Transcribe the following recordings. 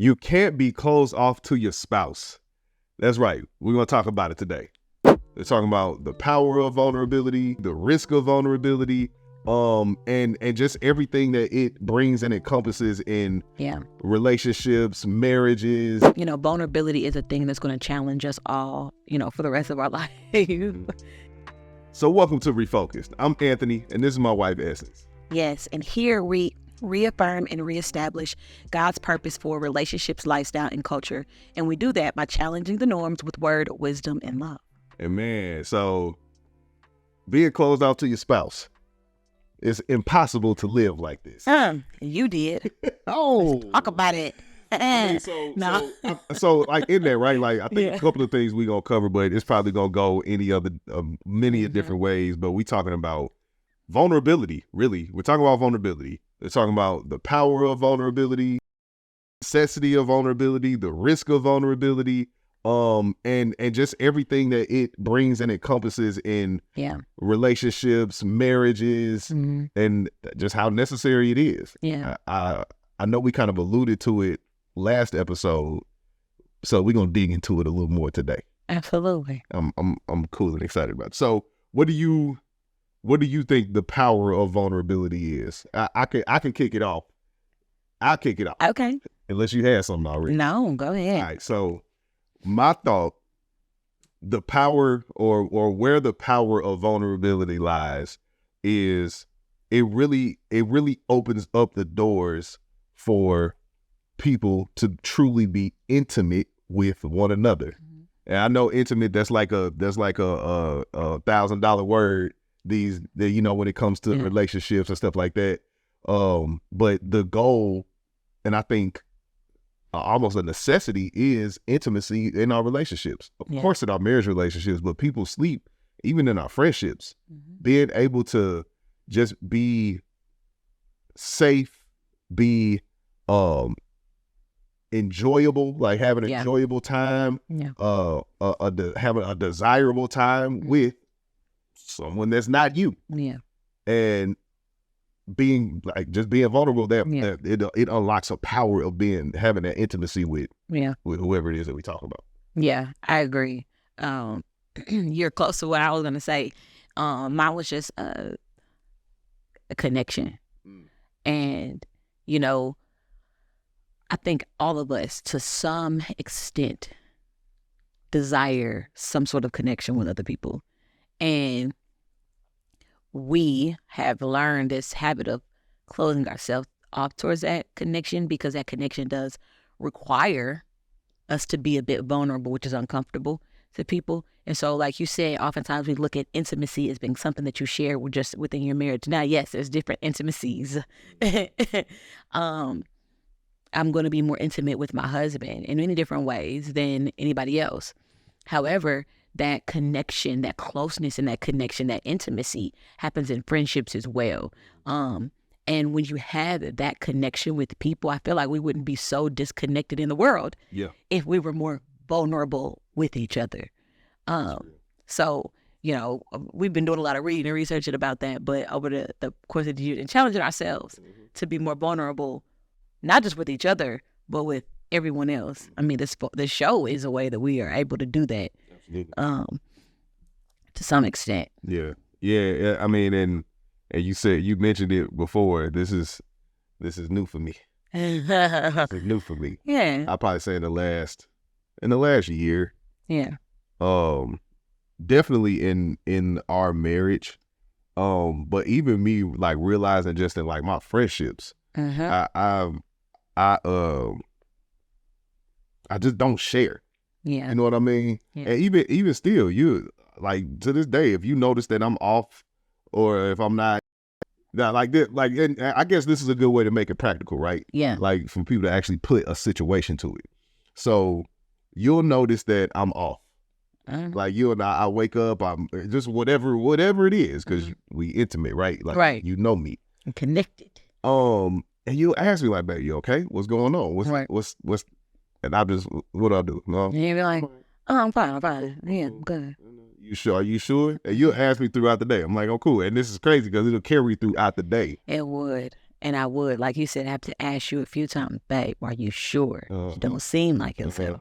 You can't be closed off to your spouse. That's right. We're going to talk about it today. They're talking about the power of vulnerability, the risk of vulnerability, and just everything that it brings and encompasses in relationships, marriages. You know, vulnerability is a thing that's going to challenge us all, for the rest of our life. So welcome to Refocused. I'm Anthony, and this is my wife, Essence. Yes, and here we reaffirm and reestablish God's purpose for relationships, lifestyle, and culture. And we do that by challenging the norms with word, wisdom, and love. And man, so being closed off to your spouse, it's impossible to live like this. You did. Oh. Talk about it. So like in there, right? Like I think a couple of things we gonna cover, but it's probably gonna go any other many different ways. But we talking about vulnerability. Really, we're talking about vulnerability. They're talking about the power of vulnerability, necessity of vulnerability, the risk of vulnerability, and just everything that it brings and encompasses in relationships, marriages, and just how necessary it is. I know we kind of alluded to it last episode, so we're gonna dig into it a little more today. Absolutely. I'm cool and excited about it. So what do you think the power of vulnerability is? I can kick it off. I'll kick it off. Okay. Unless you had something already. No, go ahead. All right. So my thought, the power or where the power of vulnerability lies is it really opens up the doors for people to truly be intimate with one another. And I know intimate, that's like a $1,000 word when it comes to relationships and stuff like that. But the goal, and I think almost a necessity, is intimacy in our relationships. Of course, in our marriage relationships, but people sleep, even in our friendships, being able to just be safe, be enjoyable, like having an enjoyable time, having a desirable time with someone that's not you, and being vulnerable. That it unlocks a power of having that intimacy with whoever it is that we talk about. Yeah, I agree. You're close to what I was gonna say. Mine was just a connection, and I think all of us, to some extent, desire some sort of connection with other people. And we have learned this habit of closing ourselves off towards that connection, because that connection does require us to be a bit vulnerable, which is uncomfortable to people. And so, like you said, oftentimes we look at intimacy as being something that you share just within your marriage. Now, yes, there's different intimacies. I'm going to be more intimate with my husband in many different ways than anybody else. However, that connection, that closeness and that connection, that intimacy happens in friendships as well. And when you have that connection with people, I feel like we wouldn't be so disconnected in the world if we were more vulnerable with each other. So, we've been doing a lot of reading and researching about that, but over the course of the year, and challenging ourselves to be more vulnerable, not just with each other, but with everyone else. I mean, this show is a way that we are able to do that. Absolutely. To some extent. Yeah. I mean, and you mentioned it before. This is new for me. It's new for me. Yeah. I'll probably say in the last year. Yeah. Definitely in our marriage. But even me, like, realizing just in like my friendships, I just don't share. Yeah. You know what I mean? Yeah. And even still, you, like, to this day, if you notice that I'm off, or if I'm not like this, like, and I guess this is a good way to make it practical, right? Yeah. Like, for people to actually put a situation to it. So you'll notice that I'm off. Like, you and I wake up, I'm just whatever it is, because we intimate, right? Like, you know me. I'm connected. And you'll ask me like, babe, you okay? What's going on? What's and I just, what do I do? No? And you'll be like, oh, I'm fine. Yeah, I'm good. You sure? Are you sure? And you'll ask me throughout the day. I'm like, oh, cool. And this is crazy because it'll carry throughout the day. It would. And I would, like you said, have to ask you a few times, babe, are you sure? You don't seem like yourself.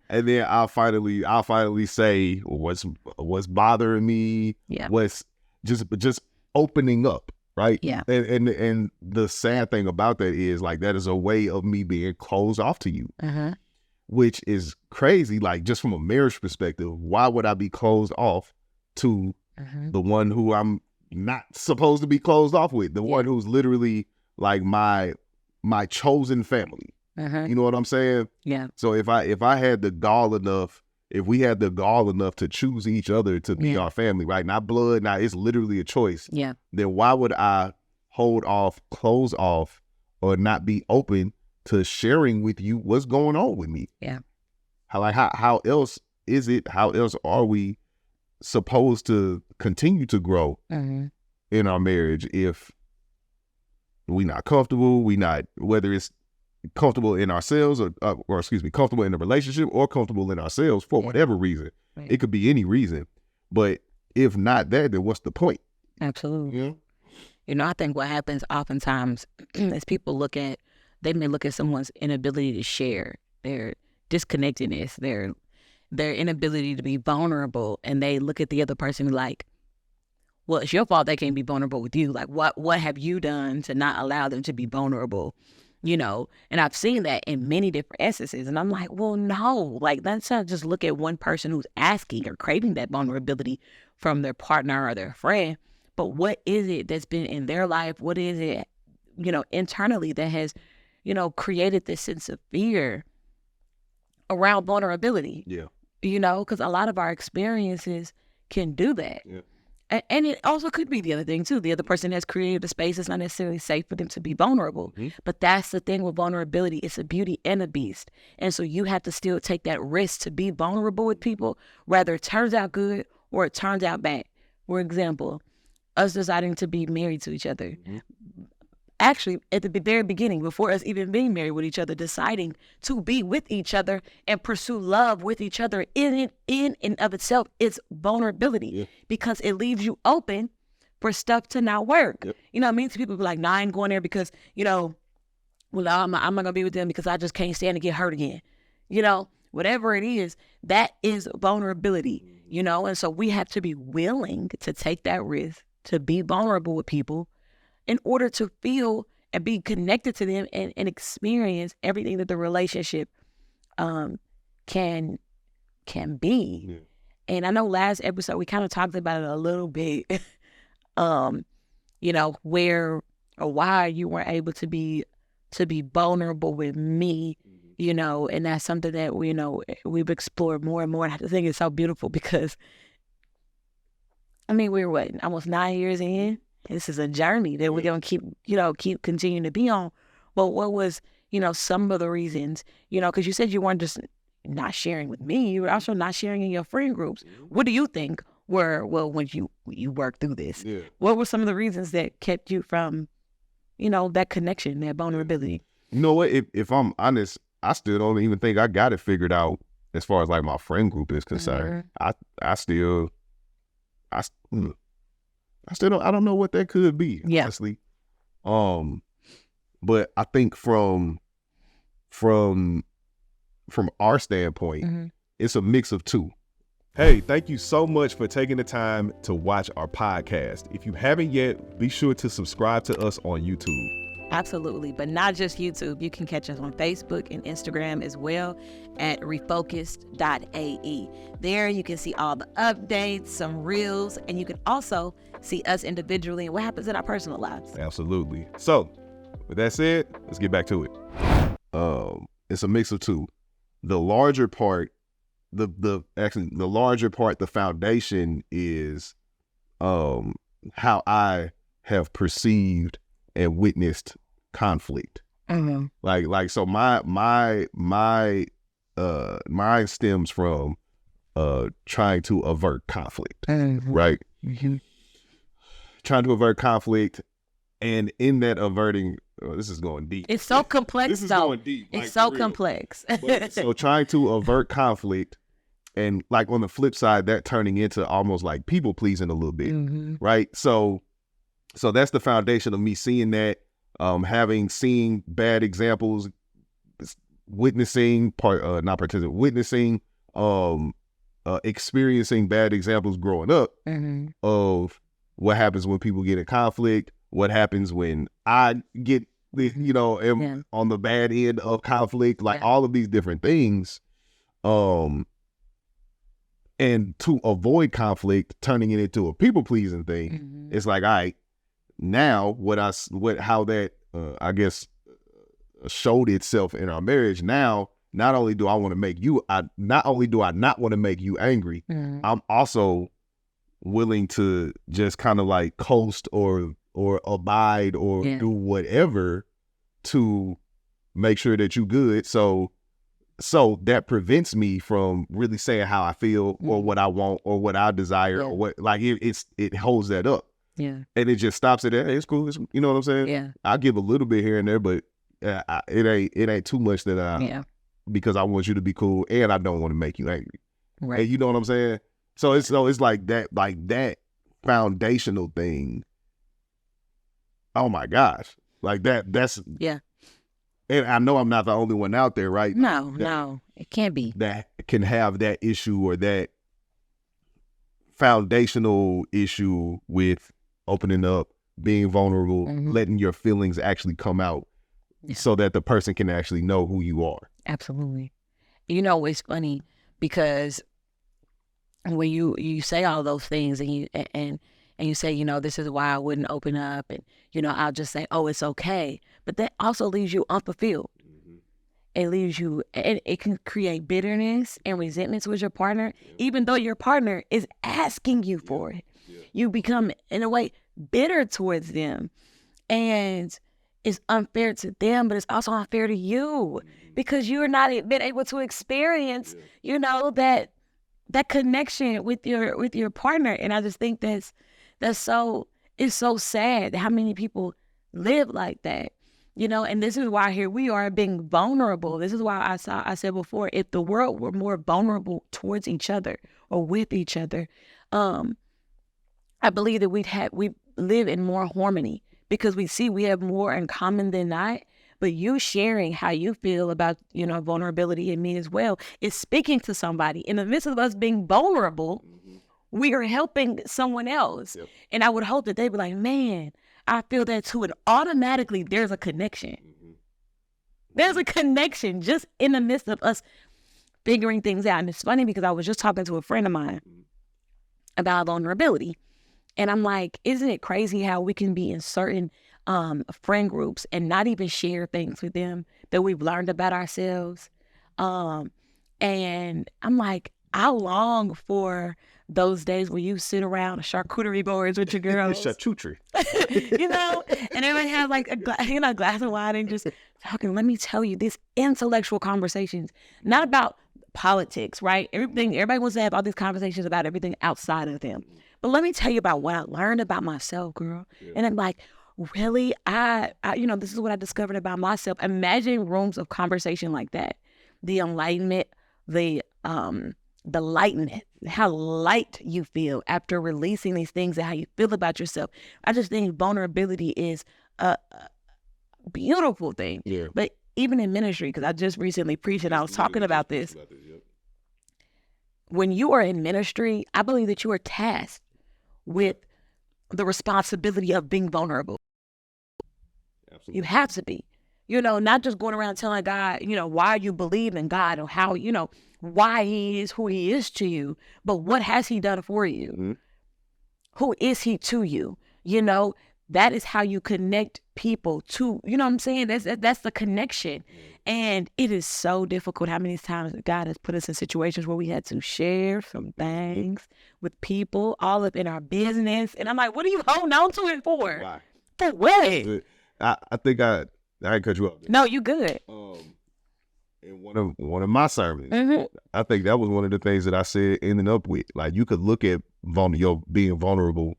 And then I'll finally say what's bothering me. Yeah. What's just opening up, right? Yeah. And the sad thing about that is like that is a way of me being closed off to you, which is crazy. Like just from a marriage perspective, why would I be closed off to the one who I'm not supposed to be closed off with? The one who's literally like my chosen family. You know what I'm saying? Yeah. So if I had the gall enough, if we had the gall enough to choose each other to be our family, right? Not blood, now it's literally a choice. Yeah. Then why would I hold off, close off, or not be open to sharing with you what's going on with me? Yeah. How else is it? How else are we supposed to continue to grow in our marriage if we not comfortable? Whether it's comfortable in ourselves or comfortable in the relationship or comfortable in ourselves for whatever reason. Right. It could be any reason. But if not that, then what's the point? Absolutely. Yeah. You know, I think what happens oftentimes is people they may look at someone's inability to share, their disconnectedness, their inability to be vulnerable, and they look at the other person like, well, it's your fault they can't be vulnerable with you. Like, what have you done to not allow them to be vulnerable? You know, and I've seen that in many different instances. And I'm like, well, no, like let's not just look at one person who's asking or craving that vulnerability from their partner or their friend. But what is it that's been in their life? What is it, you know, internally that has, you know, created this sense of fear around vulnerability? Yeah. You know, because a lot of our experiences can do that. Yeah. And it also could be the other thing, too. The other person has created a space that's not necessarily safe for them to be vulnerable. But that's the thing with vulnerability. It's a beauty and a beast. And so you have to still take that risk to be vulnerable with people, whether it turns out good or it turns out bad. For example, us deciding to be married to each other. Actually, at the very beginning, before us even being married with each other, deciding to be with each other and pursue love with each other in and of itself is vulnerability because it leaves you open for stuff to not work. You know what I mean? So people be like, nah, I ain't going there because, you know, well, I'm not going to be with them because I just can't stand to get hurt again. You know, whatever it is, that is vulnerability, you know? And so we have to be willing to take that risk, to be vulnerable with people, in order to feel and be connected to them and experience everything that the relationship can be. Yeah. And I know last episode we kind of talked about it a little bit, you know, where or why you weren't able to be vulnerable with me, you know, and that's something that we, you know, we've explored more and more. And I think it's so beautiful because, I mean, we're almost 9 years in. This is a journey that we're going to keep continuing to be on. But what was, you know, some of the reasons, you know, because you said you weren't just not sharing with me, you were also not sharing in your friend groups. What do you think were, well, when you worked through this, what were some of the reasons that kept you from, you know, that connection, that vulnerability? You know what, if I'm honest, I still don't even think I got it figured out as far as like my friend group is concerned. I don't know what that could be, honestly. But I think from our standpoint, it's a mix of two. Hey, thank you so much for taking the time to watch our podcast. If you haven't yet, be sure to subscribe to us on YouTube. Absolutely, but not just YouTube. You can catch us on Facebook and Instagram as well at refocused.ae. There you can see all the updates, some reels, and you can also see us individually and what happens in our personal lives. Absolutely. So, with that said, let's get back to it. It's a mix of two. The larger part, the foundation is how I have perceived and witnessed conflict. Like so mine stems from trying to avert conflict, right? Trying to avert conflict, and in that averting, this is going deep. It's so complex. This is going deep. It's so complex. So trying to avert conflict, and like on the flip side, that turning into almost like people pleasing a little bit, right? So that's the foundation of me seeing that. having seen bad examples, witnessing experiencing bad examples growing up of what happens when people get in conflict, what happens when I get, am on the bad end of conflict, like all of these different things. And to avoid conflict, turning it into a people pleasing thing, it's like, all right, now how that I guess showed itself in our marriage. Now, not only do I want to make you, not only do I not want to make you angry, I'm also willing to just kind of like coast or abide or do whatever to make sure that you good. So that prevents me from really saying how I feel or what I want or what I desire or what, like it holds that up. Yeah. And it just stops at that. Hey, it's cool. You know what I'm saying? Yeah. I give a little bit here and there, but it ain't too much that because I want you to be cool and I don't want to make you angry. Right. And you know what I'm saying? So it's like that foundational thing. Oh my gosh. Like that's and I know I'm not the only one out there, right? No, it can't be. That can have that issue or that foundational issue with opening up, being vulnerable, letting your feelings actually come out so that the person can actually know who you are. Absolutely. It's funny because when you say all those things and you say, this is why I wouldn't open up and, I'll just say, oh, it's okay. But that also leaves you unfulfilled. It leaves you, and it can create bitterness and resentments with your partner, even though your partner is asking you for it. You become, in a way, bitter towards them. And it's unfair to them, but it's also unfair to you because you're not been able to experience, that connection with your partner. And I just think it's so sad how many people live like that. And this is why here we are being vulnerable. This is why I said before, if the world were more vulnerable towards each other or with each other, I believe that we live in more harmony because we have more in common than not. But you sharing how you feel about, vulnerability in me as well is speaking to somebody. In the midst of us being vulnerable, we are helping someone else. Yep. And I would hope that they'd be like, man, I feel that too. And automatically there's a connection. There's a connection just in the midst of us figuring things out. And it's funny because I was just talking to a friend of mine about vulnerability. And I'm like, isn't it crazy how we can be in certain friend groups and not even share things with them that we've learned about ourselves? And I'm like, I long for those days where you sit around charcuterie boards with your girls. Charcuterie. And everybody has like a glass of wine and just talking. Let me tell you, these intellectual conversations, not about politics, right? Everybody wants to have all these conversations about everything outside of them. But let me tell you about what I learned about myself, girl. Yeah. And I'm like, really? I this is what I discovered about myself. Imagine rooms of conversation like that. The enlightenment, the lightness, how light you feel after releasing these things and how you feel about yourself. I just think vulnerability is a beautiful thing. Yeah. But even in ministry, because I just recently preached and I was talking about this. When you are in ministry, I believe that you are tasked with the responsibility of being vulnerable. Absolutely. You have to be, not just going around telling God, why you believe in God or how, why he is who he is to you, but what has he done for you? Mm-hmm. Who is he to you? That is how you connect people to, what I'm saying? That's the connection. And it is so difficult how many times God has put us in situations where we had to share some things with people all up in our business. And I'm like, what are you holding on to it for? Why? For what? I think I cut you off. No, you good. In one of my sermons, I think that was one of the things that I said ending up with. Like, you could look at your being vulnerable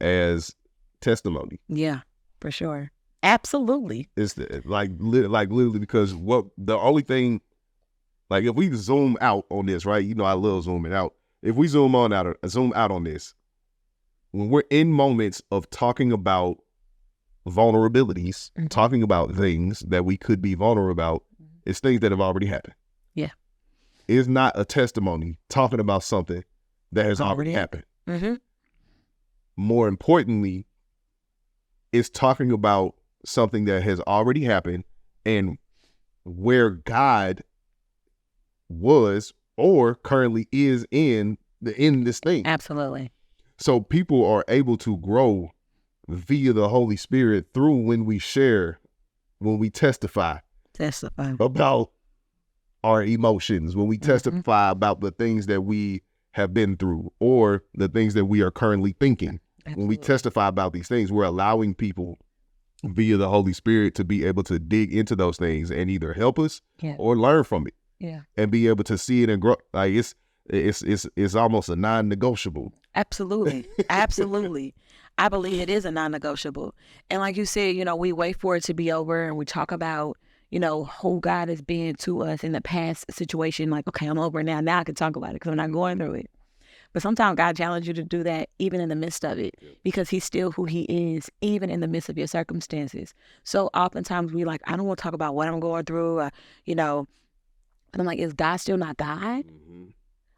as testimony. Yeah, for sure. Absolutely. It's literally because what the only thing, like, if we zoom out on this, right? I love zooming out. If we zoom out on this, when we're in moments of talking about vulnerabilities, talking about things that we could be vulnerable about, is things that have already happened. Yeah. It's not a testimony talking about something that has already happened. Mm-hmm. More importantly, it's talking about something that has already happened and where God was or currently is in this thing. Absolutely. So people are able to grow via the Holy Spirit through when we share, when we testify about our emotions, when we testify about the things that we have been through or the things that we are currently thinking. Absolutely. When we testify about these things, we're allowing people via the Holy Spirit to be able to dig into those things and either help us or learn from it. Yeah. And be able to see it and grow. Like it's almost a non-negotiable. Absolutely. Absolutely. I believe it is a non-negotiable. And like you said, we wait for it to be over and we talk about, who God has been to us in the past situation. Like, okay, I'm over now. Now I can talk about it because I'm not going through it. But sometimes God challenges you to do that even in the midst of it because he's still who he is, even in the midst of your circumstances. So oftentimes we like, I don't want to talk about what I'm going through, and I'm like, is God still not God? Mm-hmm.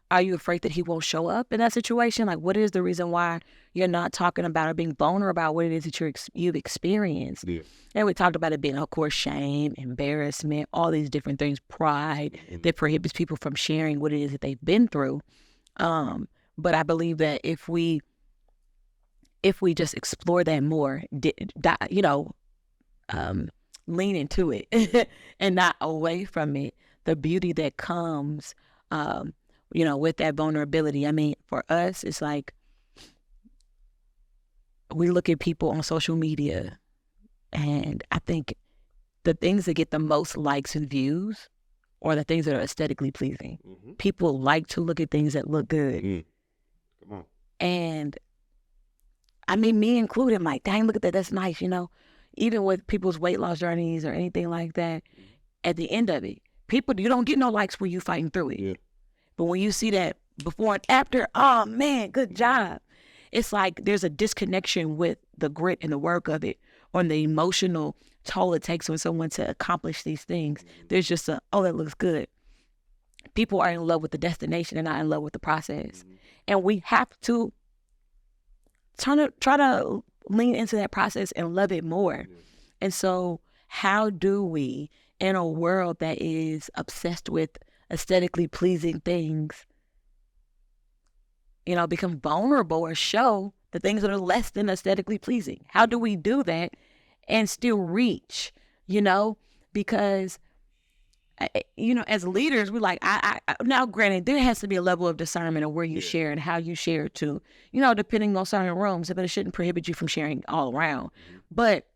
Are you afraid that he won't show up in that situation? Like, what is the reason why you're not talking about or being vulnerable about what it is that you've experienced? Yeah. And we talked about it being, of course, shame, embarrassment, all these different things, pride that prohibits people from sharing what it is that they've been through. But I believe that if we just explore that more, lean into it and not away from it, the beauty that comes, with that vulnerability. I mean, for us, it's like we look at people on social media, and I think the things that get the most likes and views are the things that are aesthetically pleasing. Mm-hmm. People like to look at things that look good. Come on. And I mean, me included, I'm like, dang, look at that. That's nice, Even with people's weight loss journeys or anything like that, at the end of it, you don't get no likes when you fighting through it. Yeah. But when you see that before and after, oh man, good job. It's like there's a disconnection with the grit and the work of it or the emotional toll it takes on someone to accomplish these things. There's just that looks good. People are in love with the destination and not in love with the process. And we have to try to lean into that process and love it more. And so how do we, in a world that is obsessed with aesthetically pleasing things, become vulnerable or show the things that are less than aesthetically pleasing? How do we do that and still reach, because, as leaders, we're like, I now granted, there has to be a level of discernment of where you share and how you share it to, depending on certain rooms, but it shouldn't prohibit you from sharing all around. But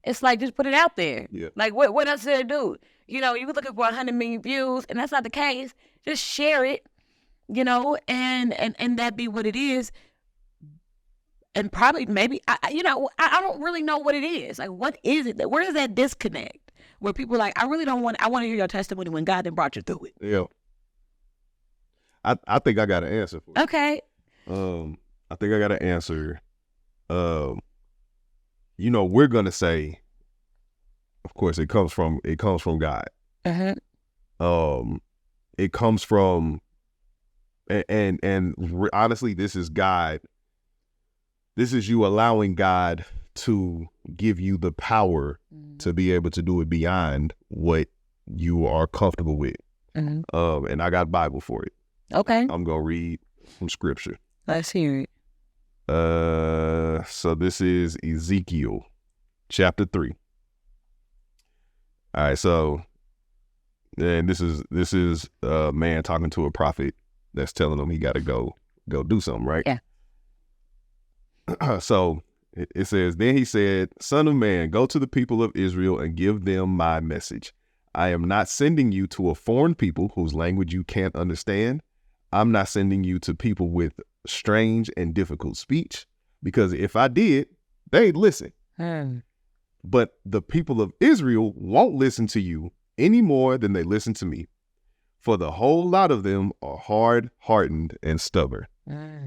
it's like, just put it out there. Yeah. Like, what else did I do? You could look for 100 million views, and that's not the case. Just share it, and that be what it is. And probably, maybe, I don't really know what it is. Like, what is it? Where is that disconnect? Where people are like, I want to hear your testimony when God then brought you through it. Yeah. I think I got an answer for it. Okay. I think I got an answer. We're gonna say, of course, it comes from God. Uh-huh. It comes from, and honestly, this is God. This is you allowing God to give you the power to be able to do it beyond what you are comfortable with. Mm-hmm. And I got Bible for it. Okay. I'm going to read from scripture. Let's hear it. So this is Ezekiel chapter 3. All right. So, and this is a man talking to a prophet that's telling him he got to go do something, right? Yeah. So it says, then he said, Son of man, go to the people of Israel and give them my message. I am not sending you to a foreign people whose language you can't understand. I'm not sending you to people with strange and difficult speech, because if I did, they'd listen. But the people of Israel won't listen to you any more than they listen to me. For the whole lot of them are hard-hardened and stubborn.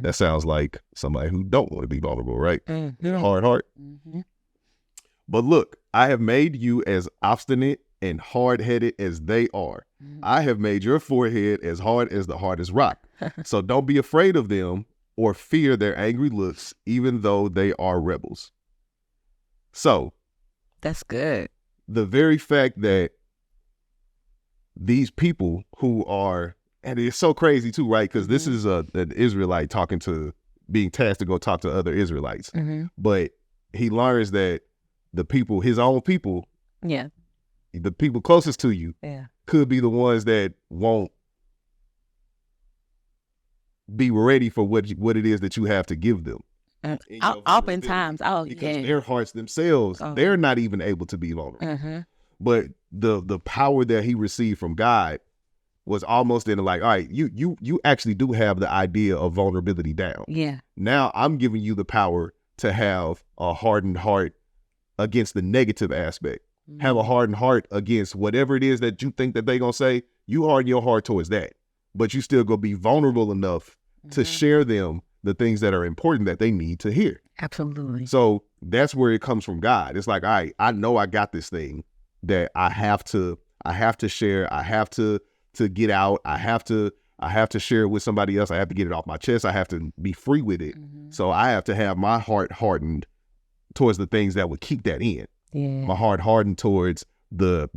That sounds like somebody who don't want to be vulnerable, right? Hard heart. Mm-hmm. But look, I have made you as obstinate and hard-headed as they are. I have made your forehead as hard as the hardest rock. So don't be afraid of them or fear their angry looks, even though they are rebels. So that's good. The very fact that these people who are, and it's so crazy too, right? Because this is an Israelite being tasked to go talk to other Israelites. But he learns that the people, his own people, the people closest to you, could be the ones that won't be ready for what it is that you have to give them. Oftentimes, because their hearts themselves, they're not even able to be vulnerable. But the power that he received from God was almost in like, all right, you actually do have the idea of vulnerability down. Yeah. Now I'm giving you the power to have a hardened heart against the negative aspect. Have a hardened heart against whatever it is that you think that they gonna say. You harden your heart towards that, but you still gonna be vulnerable enough to share them the things that are important that they need to hear. Absolutely. So that's where it comes from God. It's like, all right, I know I got this thing that I have to share. I have to get out. I have to share it with somebody else. I have to get it off my chest. I have to be free with it. So I have to have my heart hardened towards the things that would keep that in. Yeah. My heart hardened towards the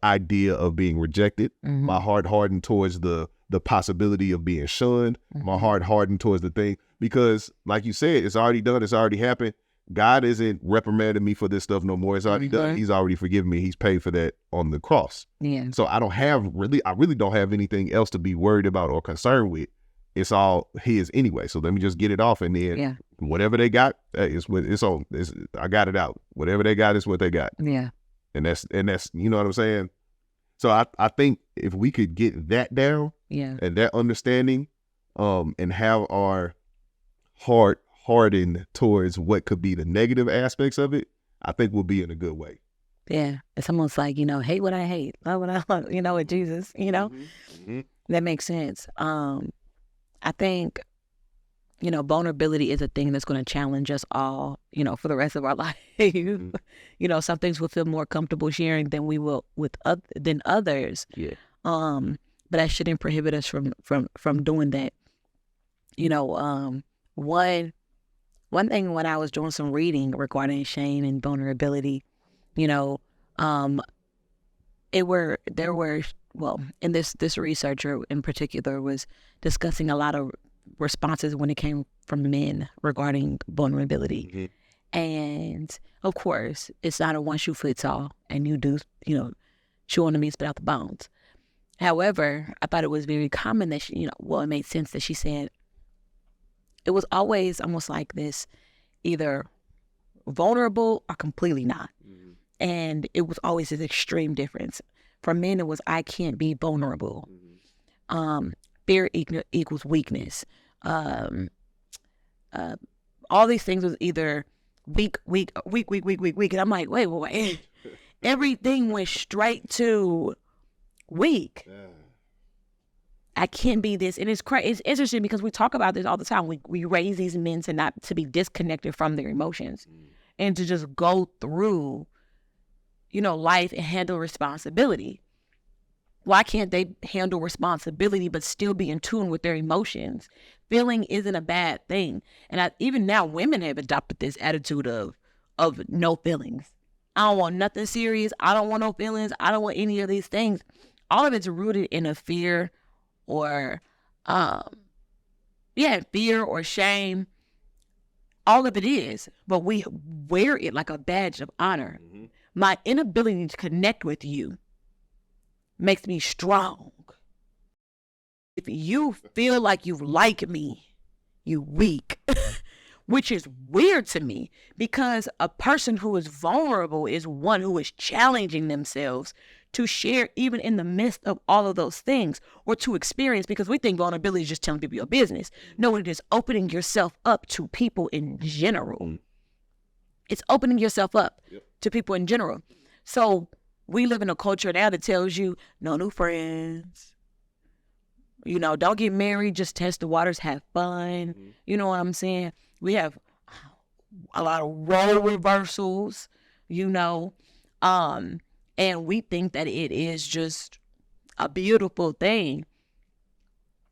idea of being rejected. My heart hardened towards the possibility of being shunned. My heart hardened towards the thing, because like you said, it's already done. It's already happened. God isn't reprimanding me for this stuff no more. It's already done. He's already forgiven me. He's paid for that on the cross. Yeah. So I really don't have anything else to be worried about or concerned with. It's all his anyway. So let me just get it off, and then whatever they got, I got it out. Whatever they got is what they got. Yeah. And that's you know what I'm saying? So I think if we could get that down, and that understanding, and have our heart hardened towards what could be the negative aspects of it, I think we'll be in a good way. Yeah. It's almost like, hate what I hate, love what I love, with Jesus, That makes sense. I think, vulnerability is a thing that's going to challenge us all, for the rest of our life. Some things we'll feel more comfortable sharing than we will than others. Yeah. But that shouldn't prohibit us from doing that. One thing when I was doing some reading regarding shame and vulnerability, this researcher in particular was discussing a lot of responses when it came from men regarding vulnerability. And of course, it's not a one shoe fits all, and you do, chew on the meat, spit out the bones. However, I thought it was very common that she, it made sense that she said it was always almost like this, either vulnerable or completely not. And it was always this extreme difference. For men, it was, I can't be vulnerable. Fear equals weakness. All these things was either weak. And I'm like, wait. Everything went straight to weak. I can't be this. And it's interesting because we talk about this all the time. We raise these men to be disconnected from their emotions and to just go through, life and handle responsibility. Why can't they handle responsibility but still be in tune with their emotions? Feeling isn't a bad thing. And even now, women have adopted this attitude of no feelings. I don't want nothing serious. I don't want no feelings. I don't want any of these things. All of it's rooted in a fear or, fear or shame. All of it is. But we wear it like a badge of honor. My inability to connect with you makes me strong. If you feel like you like me, you weak. Which is weird to me, because a person who is vulnerable is one who is challenging themselves to share even in the midst of all of those things, or to experience, because we think vulnerability is just telling people your business. No, it is opening yourself up to people in general. It's opening yourself up to people in general. So we live in a culture now that tells you no new friends. Don't get married, just test the waters, have fun. You know what I'm saying? We have a lot of role reversals. you know, and we think that it is just a beautiful thing.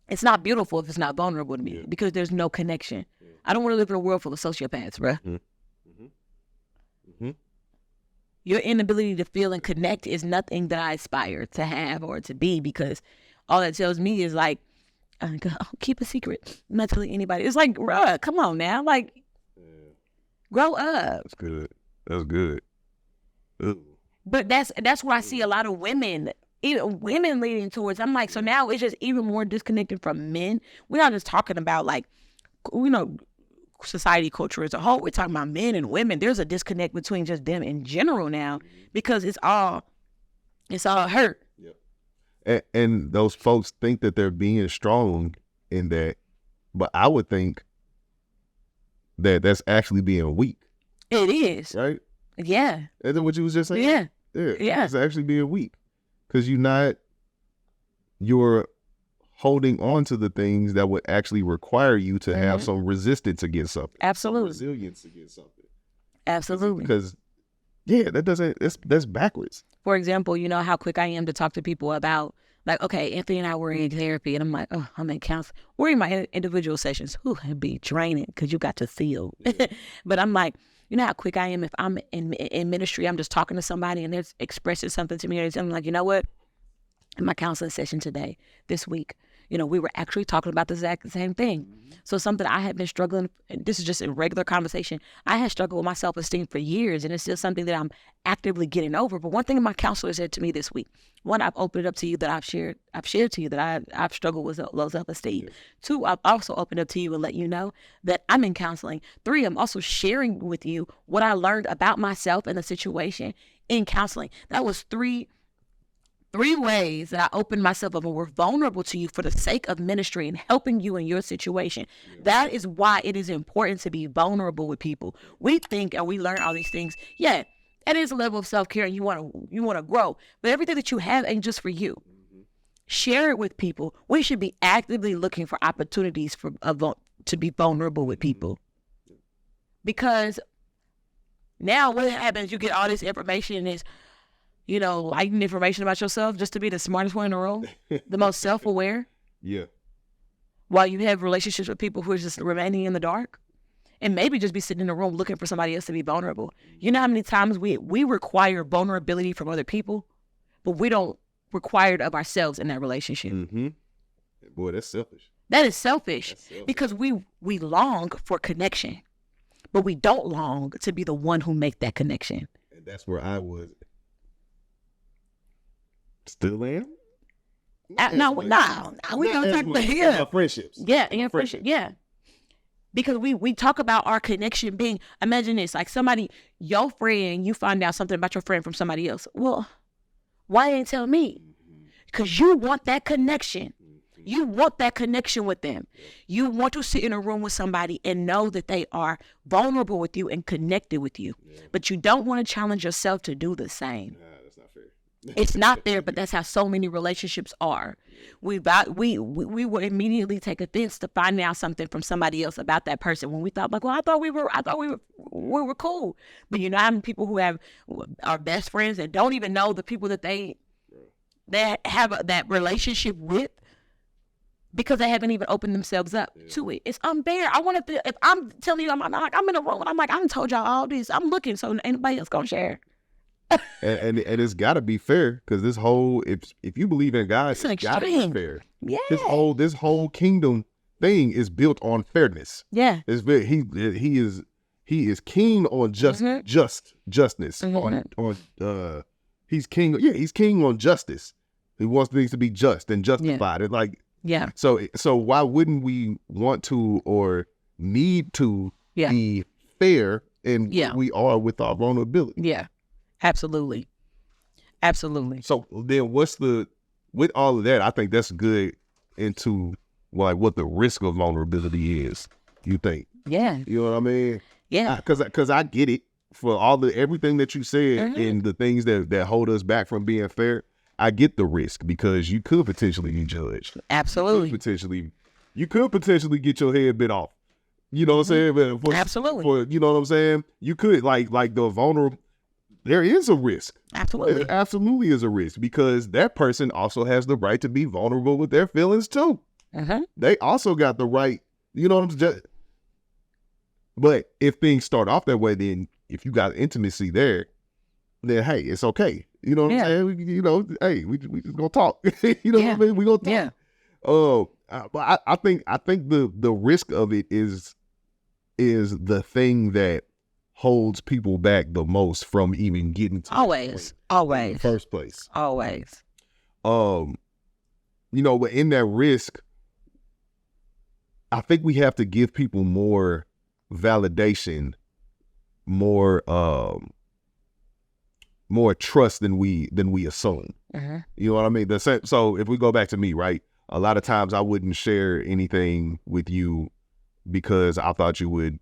It's not beautiful if it's not vulnerable to me because there's no connection. I don't want to live in a world full of sociopaths, bruh. Your inability to feel and connect is nothing that I aspire to have or to be, because all that tells me is like, oh, keep a secret. I'm not telling anybody. It's like, bruh, come on now. Like, grow up. That's good. That's good. Ugh. But that's what I see a lot of women, even women leading towards. I'm like, so now it's just even more disconnected from men. We're not just talking about like, you know, society, culture as a whole. We're talking about men and women. There's a disconnect between just them in general now, because it's all hurt. And those folks think that they're being strong in that, but I would think that that's actually being weak. It is. Right? Yeah. Is that what you was just saying? Yeah. Yeah. It's actually being weak, because you're holding on to the things that would actually require you to have some resistance against something. Absolutely. Some resilience against something. Absolutely. Because that's backwards. For example, you know how quick I am to talk to people about, like, okay, Anthony and I were in therapy, and I'm like, oh, I'm in counseling. We're in my individual sessions. Whew, it'd be draining because you got to feel. But I'm like, you know how quick I am if I'm in ministry, I'm just talking to somebody and they're expressing something to me, and I'm like, you know what? In my counseling session today, this week, you know, we were actually talking about the exact same thing. So something I had been struggling, and this is just a regular conversation, I had struggled with my self-esteem for years, and it's still something that I'm actively getting over. But one thing my counselor said to me this week, one, I've opened up to you that I've shared to you that I've struggled with low self-esteem. Yes. Two, I've also opened up to you and let you know that I'm in counseling. Three, I'm also sharing with you what I learned about myself and the situation in counseling. That was three ways that I opened myself up and were vulnerable to you for the sake of ministry and helping you in your situation. Yeah. That is why it is important to be vulnerable with people. We think and we learn all these things. Yeah, that is a level of self-care, and you want to grow. But everything that you have ain't just for you. Share it with people. We should be actively looking for opportunities to be vulnerable with people. Because now what happens, you get all this information is, you know, lighting information about yourself just to be the smartest one in the room, the most self-aware. Yeah. While you have relationships with people who are just remaining in the dark, and maybe just be sitting in a room looking for somebody else to be vulnerable. You know how many times we require vulnerability from other people, but we don't require it of ourselves in that relationship. Mm-hmm. Boy, that's selfish. That is selfish, because we long for connection, but we don't long to be the one who make that connection. And that's where I was. Still am? No, we don't talk about friendships. Yeah, in friendship. Yeah. Because we talk about our connection being, imagine this, like somebody, your friend, you find out something about your friend from somebody else. Well, why ain't tell me? Because you want that connection. You want that connection with them. You want to sit in a room with somebody and know that they are vulnerable with you and connected with you. Yeah. But you don't want to challenge yourself to do the same. Nah, that's not fair. It's not there, but that's how so many relationships are. We will immediately take offense to finding out something from somebody else about that person when we thought, like, well, I thought we were cool. But you know how many people who are best friends and don't even know the people that they have that relationship with, because they haven't even opened themselves up to it. It's unfair. I want to. If I'm telling you, I'm in a room and I'm like, I done told y'all all this. I'm looking, so anybody else gonna share. and it's got to be fair, because this whole, if you believe in God, it's got to be fair. Yeah. This whole kingdom thing is built on fairness. Yeah. It's very, he is king on justness. On he's king. Yeah, he's king on justice. He wants things to be just and justified. And like, yeah. So why wouldn't we want to or need to be fair in what we are with our vulnerability? Yeah. Absolutely. So then with all of that, I think that's good into like what the risk of vulnerability is, you think? Yeah. You know what I mean? Yeah. Because I get it for everything that you said and the things that hold us back from being fair. I get the risk, because you could potentially be judged. Absolutely. You could potentially get your head bit off. You know what I'm saying? Absolutely. You know what I'm saying? You could like the there is a risk. Absolutely. There absolutely is a risk, because that person also has the right to be vulnerable with their feelings too. They also got the right, you know what I'm saying? But if things start off that way, then if you got intimacy there, then hey, it's okay. You know what I'm saying? Hey, we just gonna talk. You know what I mean? We gonna talk. But I think the risk of it is the thing that holds people back the most from even getting to always in the first place. Always. But in that risk, I think we have to give people more validation, more trust than we assume. You know what I mean? So if we go back to me, right? A lot of times I wouldn't share anything with you because I thought your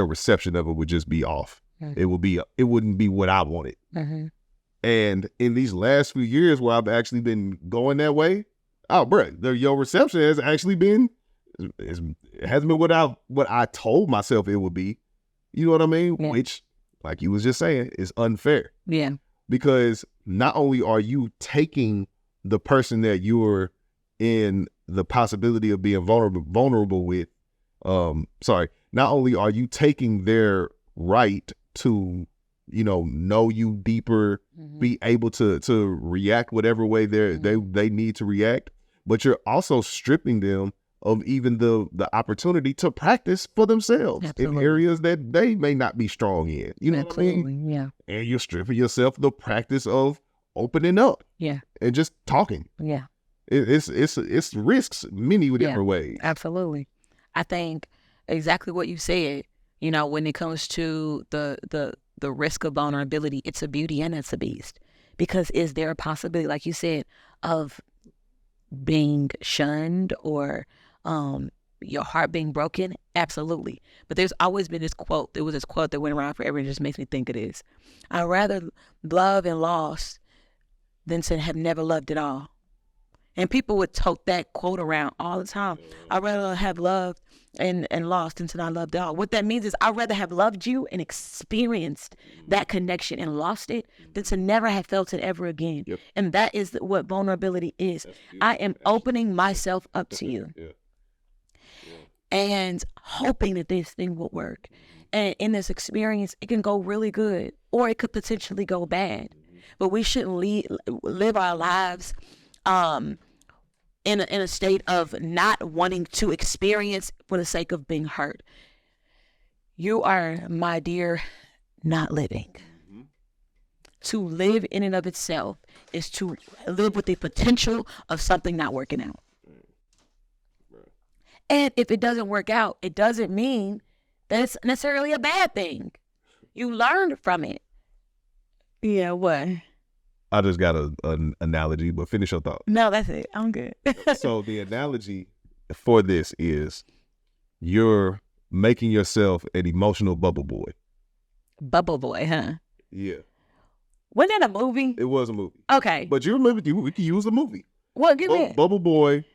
reception of it would just be off. It wouldn't be what I wanted. And in these last few years where I've actually been going that way, your reception has actually been, it hasn't been what I told myself it would be. You know what I mean? Yeah. Which, like you was just saying, is unfair. Yeah. Because not only are you taking the person that you're in the possibility of being vulnerable with, not only are you taking their right to, know you deeper, be able to react whatever way they need to react, but you're also stripping them of even the opportunity to practice for themselves in areas that they may not be strong in. You know what I mean? Yeah. And you're stripping yourself the practice of opening up. Yeah. And just talking. Yeah. It's risks many different ways. Absolutely. I think exactly what you said, when it comes to the risk of vulnerability, it's a beauty and it's a beast. Because is there a possibility, like you said, of being shunned or your heart being broken? Absolutely. But there's always been this quote. There was this quote that went around forever and it just makes me think of this. I'd rather love and lost than to have never loved at all. And people would tote that quote around all the time. I'd rather have loved and lost than to not loved at all. What that means is I'd rather have loved you and experienced that connection and lost it than to never have felt it ever again. Yep. And that is what vulnerability is. I am opening myself up to you. And hoping that this thing will work. And in this experience, it can go really good or it could potentially go bad. But we shouldn't live our lives in a state of not wanting to experience for the sake of being hurt. You are, my dear, not living. To live in and of itself is to live with the potential of something not working out. And if it doesn't work out, it doesn't mean that it's necessarily a bad thing. You learned from it. Yeah, what? I just got an analogy, but finish your thought. No, that's it. I'm good. So the analogy for this is you're making yourself an emotional bubble boy. Bubble boy, huh? Yeah. Wasn't that a movie? It was a movie. Okay. But you remember, we can use a movie. Well, give me it. Bubble boy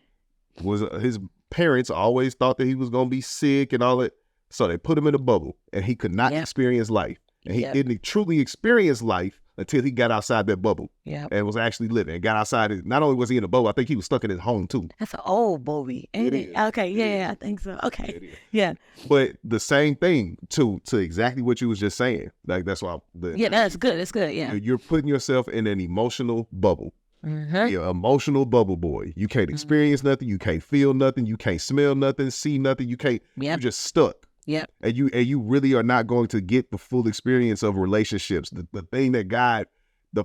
was his parents always thought that he was going to be sick and all that. So they put him in a bubble and he could not experience life. And he didn't truly experience life until he got outside that bubble and was actually living and got outside. Not only was he in a bubble, I think he was stuck in his home too. That's an old movie, ain't it? Okay, yeah, I think so. Okay, yeah. But the same thing to exactly what you was just saying. Like that's why. That's good. That's good. Yeah. You're putting yourself in an emotional bubble. You're an emotional bubble boy. You can't experience nothing. You can't feel nothing. You can't smell nothing, see nothing. You can't. You're just stuck. Yep. And you really are not going to get the full experience of relationships. The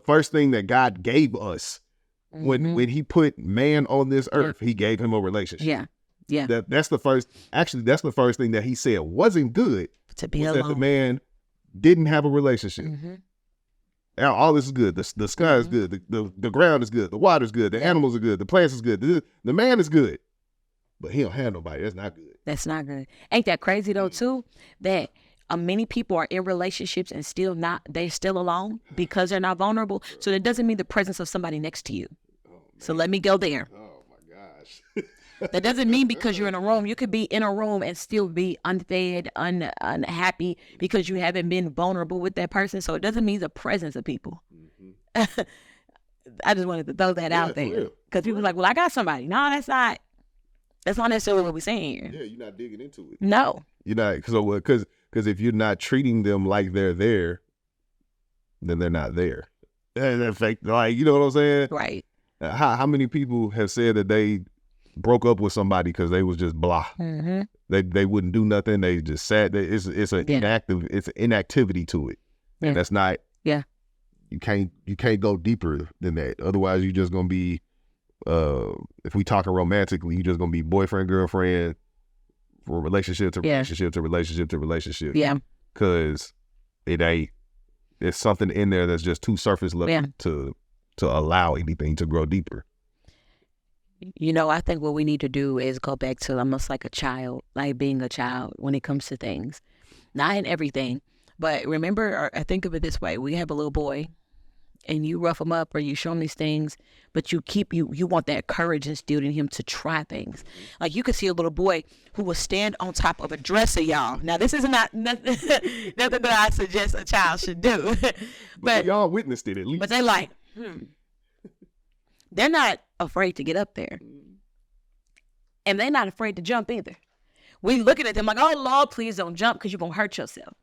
first thing that God gave us when he put man on this earth, he gave him a relationship. Yeah. Yeah. That's the first thing that he said wasn't good. To be alone. That the man didn't have a relationship. Now, all this is good. The sky is good. The ground is good. The water is good. The animals are good. The plants is good. The man is good. But he don't have nobody. That's not good. That's not good. Ain't that crazy though too? That many people are in relationships and they're still alone because they're not vulnerable. So that doesn't mean the presence of somebody next to you. So let me go there. Oh my gosh. That doesn't mean because you're in a room, you could be in a room and still be unfed, unhappy because you haven't been vulnerable with that person. So it doesn't mean the presence of people. Mm-hmm. I just wanted to throw that out there because people are like, well, I got somebody. No, that's not necessarily what we're saying here. Yeah, you're not digging into it. No. You're not, because if you're not treating them like they're there, then they're not there. And in fact, like, you know what I'm saying? Right. How many people have said that they broke up with somebody because they was just blah. Mm-hmm. They wouldn't do nothing. They just sat there. It's an inactivity to it. Yeah. And that's not. Yeah. You can't go deeper than that. Otherwise, you're just gonna be. If we talking romantically, you're just gonna be boyfriend, girlfriend, from relationship to relationship to relationship to relationship. Yeah. Because it ain't. There's something in there that's just too surface level to allow anything to grow deeper. You know, I think what we need to do is go back to almost like a child, like being a child when it comes to things. Not in everything, but remember, or I think of it this way. We have a little boy and you rough him up or you show him these things, but you want that courage instilled in him to try things. Like you could see a little boy who will stand on top of a dresser, y'all. Now, this is nothing that I suggest a child should do. but y'all witnessed it at least. But they like, they're not afraid to get up there. And they're not afraid to jump either. We looking at them like, oh, Lord, please don't jump because you're going to hurt yourself.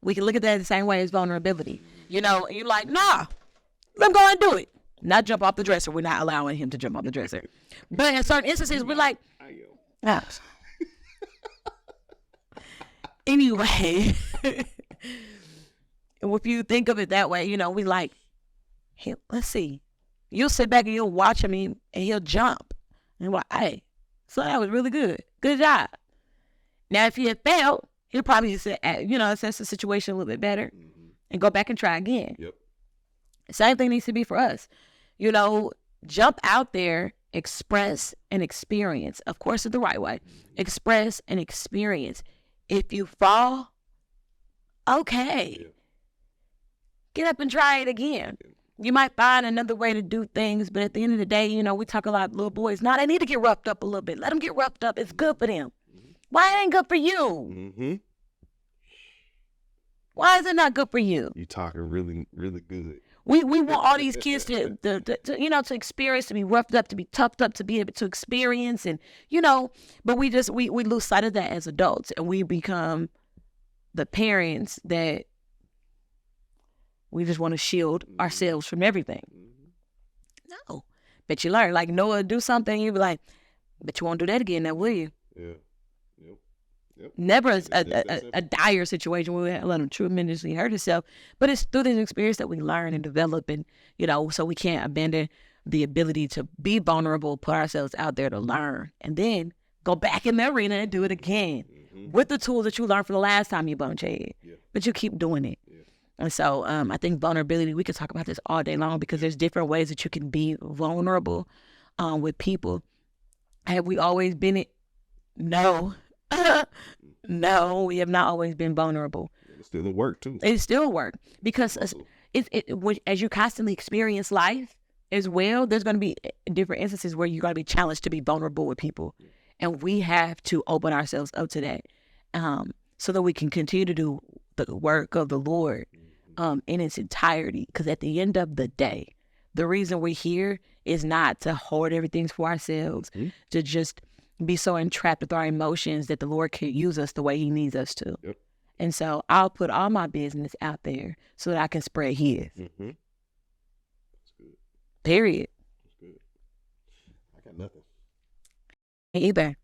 We can look at that the same way as vulnerability. You know, you're like, nah, I'm going to do it. Not jump off the dresser. We're not allowing him to jump off the dresser. But in certain instances, we're like, ah. Anyway, if you think of it that way, you know, we like, hey, let's see. You'll sit back and you'll watch him and he'll jump. And we're like, hey, so that was really good. Good job. Now, if he had failed, he'll probably assess the situation a little bit better and go back and try again. Yep. Same thing needs to be for us. You know, jump out there, express and experience. Of course, it's the right way. Express and experience. If you fall, okay. Yeah. Get up and try it again. You might find another way to do things, but at the end of the day, you know, we talk a lot of little boys. Now they need to get roughed up a little bit. Let them get roughed up. It's good for them. Why it ain't good for you? Mm-hmm. Why is it not good for you? You talking really, really good. We want all these kids to experience, to be roughed up, to be toughed up, to be able to experience, and but we lose sight of that as adults, and we become the parents that we just want to shield ourselves from everything. No, but you learn. Like Noah do something, you be like, but you won't do that again, now will you? Yeah. Yep. Never a dire situation where we let him tremendously hurt himself, but it's through this experience that we learn and develop, and so we can't abandon the ability to be vulnerable, put ourselves out there to learn, and then go back in the arena and do it again with the tools that you learned from the last time you bumped your head. Yeah. But you keep doing it. Yeah. And so I think vulnerability, we could talk about this all day long because there's different ways that you can be vulnerable with people. Have we always been it? No. No, we have not always been vulnerable. It's still a work too. It's still work because as you constantly experience life as well, there's going to be different instances where you're going to be challenged to be vulnerable with people, and we have to open ourselves up to that, so that we can continue to do the work of the Lord in its entirety. Because at the end of the day, the reason we're here is not to hoard everything for ourselves, to just be so entrapped with our emotions that the Lord can use us the way he needs us to. Yep. And so I'll put all my business out there so that I can spread his. Mm-hmm. That's good. Period. That's good. I got nothing. Either.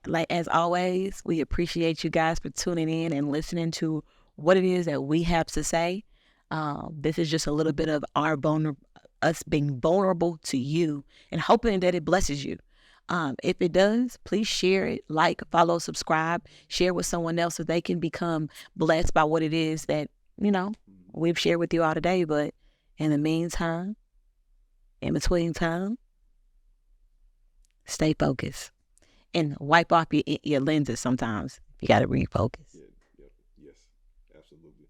Like, as always, we appreciate you guys for tuning in and listening to what it is that we have to say. This is just a little bit of us being vulnerable to you and hoping that it blesses you. If it does, please share it, like, follow, subscribe, share with someone else so they can become blessed by what it is that, we've shared with you all today. But in the meantime, in between time, stay focused and wipe off your lenses sometimes. You got to refocus. Yes, absolutely.